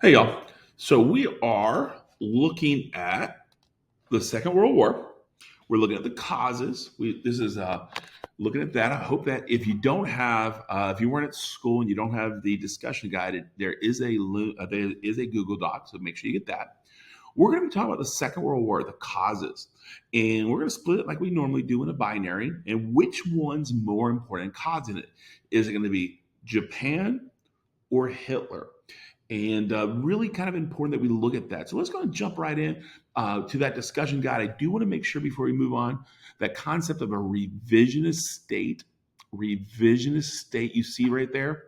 Hey, y'all. So we are looking at the Second World War. We're looking at the causes. This is looking at that. I hope that if you don't have, if you weren't at school and you don't have the discussion guide, there is a Google Doc. So make sure you get that. We're going to be talking about the Second World War, the causes, and we're going to split it like we normally do in a binary. And which one's more important in causing it? Is it going to be Japan or Hitler? And really kind of important that we look at that. So let's go and jump right in to that discussion guide. I do want to make sure before we move on that concept of a revisionist state you see right there.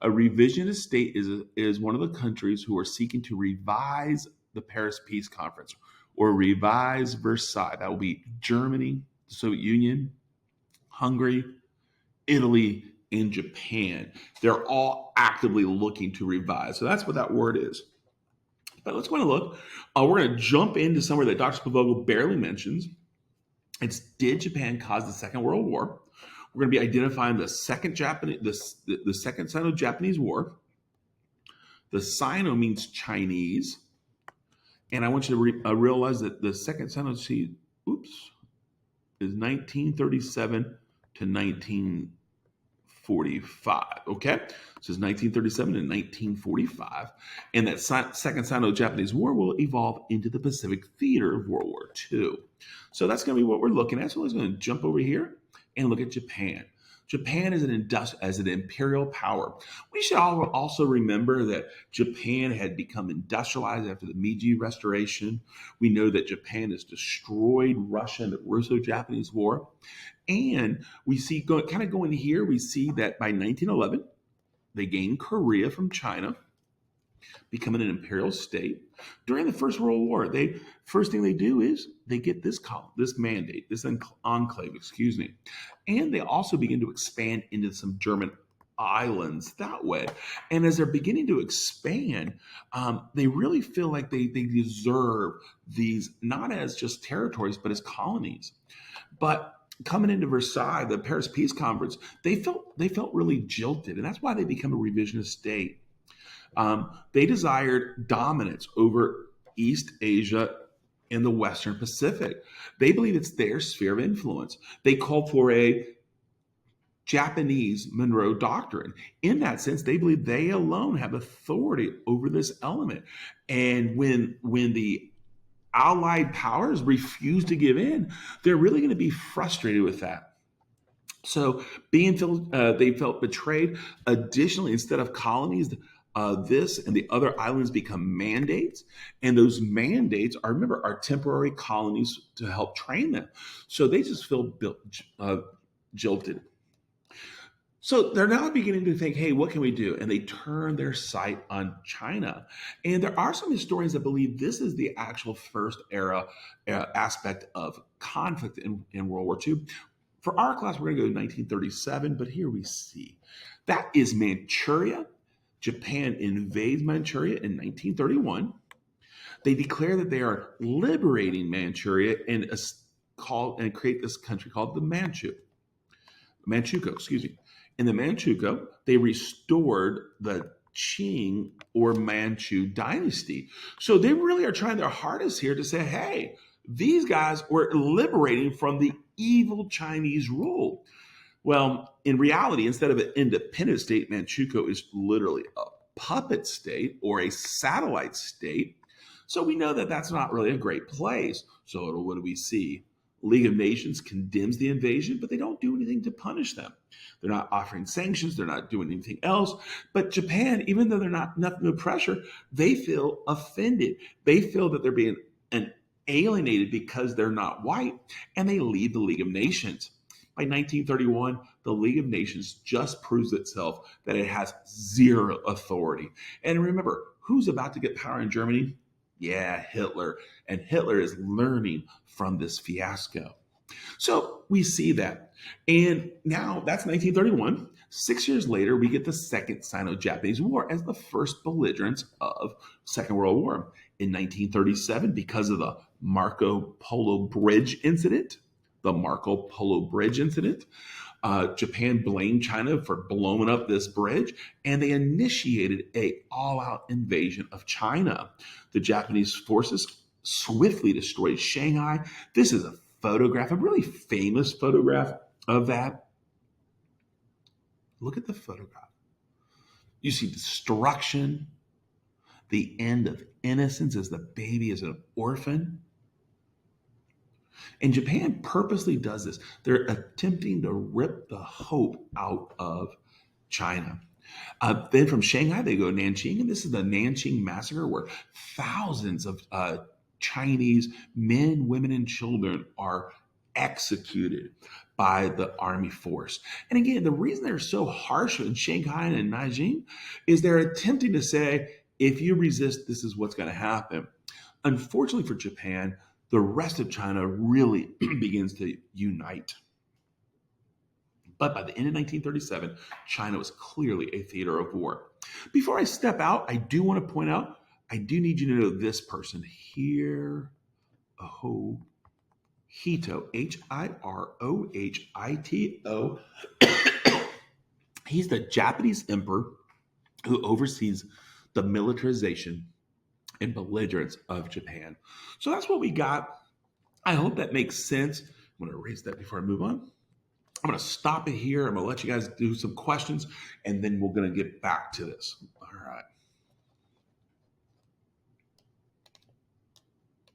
A revisionist state is one of the countries who are seeking to revise the Paris Peace Conference or revise Versailles. That will be Germany, the Soviet Union, Hungary, Italy, and Japan. They're all actively looking to revise. So that's what that word is. But let's go and look. We're going to jump into somewhere that Dr. Spivogel barely mentions. It's did Japan cause the Second World War? We're going to be identifying the second Sino-Japanese War. The Sino means Chinese, and I want you to realize that the second Sino is 1937 to 1945. Okay, so it's 1937 to 1945, and that second Sino-Japanese War will evolve into the Pacific theater of World War II. So that's going to be what we're looking at. So let's going to jump over here and look at Japan. Japan is as an imperial power. We should also remember that Japan had become industrialized after the Meiji Restoration. We know that Japan has destroyed Russia in the Russo-Japanese War. And we see, going here, we see that by 1911, they gained Korea from China, becoming an imperial state. During the First World War, first thing they do is they get this mandate, this enclave, and they also begin to expand into some German islands that way. And as they're beginning to expand, they really feel like they deserve these not as just territories, but as colonies. But coming into Versailles, the Paris Peace Conference, they felt really jilted, and that's why they become a revisionist state. They desired dominance over East Asia and the Western Pacific. They believe it's their sphere of influence. They called for a Japanese Monroe Doctrine. In that sense, they believe they alone have authority over this element. And when the Allied powers refuse to give in, they're really going to be frustrated with that. So they felt betrayed. Additionally, instead of colonies, this and the other islands become mandates, and those mandates are temporary colonies to help train them. So they just feel jilted. So they're now beginning to think, hey, what can we do? And they turn their sight on China. And there are some historians that believe this is the actual first era aspect of conflict in World War II. For our class, we're going to go to 1937, but here we see that is Manchuria. Japan invades Manchuria in 1931. They declare that they are liberating Manchuria and create this country called the Manchukuo. In the Manchukuo, they restored the Qing or Manchu dynasty. So they really are trying their hardest here to say, hey, these guys were liberating from the evil Chinese rule. Well, in reality, instead of an independent state, Manchukuo is literally a puppet state or a satellite state. So we know that that's not really a great place. So what do we see? League of Nations condemns the invasion, but they don't do anything to punish them. They're not offering sanctions. They're not doing anything else. But Japan, even though they're nothing no pressure, they feel offended. They feel that they're being alienated because they're not white, and they leave the League of Nations. By 1931, the League of Nations just proves itself that it has zero authority. And remember, who's about to get power in Germany? Yeah, Hitler. And Hitler is learning from this fiasco. So we see that. And now that's 1931. 6 years later, we get the Second Sino-Japanese War as the first belligerents of Second World War. In 1937, because of the Marco Polo Bridge incident, Japan blamed China for blowing up this bridge, and they initiated a all-out invasion of China. The Japanese forces swiftly destroyed Shanghai. This is a photograph, a really famous photograph of that. Look at the photograph. You see destruction, the end of innocence as the baby is an orphan. And Japan purposely does this. They're attempting to rip the hope out of China. Then from Shanghai, they go to Nanjing, and this is the Nanjing massacre where thousands of Chinese men, women, and children are executed by the army force. And again, the reason they're so harsh in Shanghai and in Nanjing is they're attempting to say, if you resist, this is what's going to happen. Unfortunately for Japan, the rest of China really begins to unite. But by the end of 1937, China was clearly a theater of war. Before I step out, I do want to point out, I do need you to know this person here. Oh, Hito, Hirohito. He's the Japanese emperor who oversees the militarization and belligerence of Japan. So that's what we got. I hope that makes sense. I'm going to erase that before I move on. I'm going to stop it here. I'm going to let you guys do some questions, and then we're going to get back to this. All right.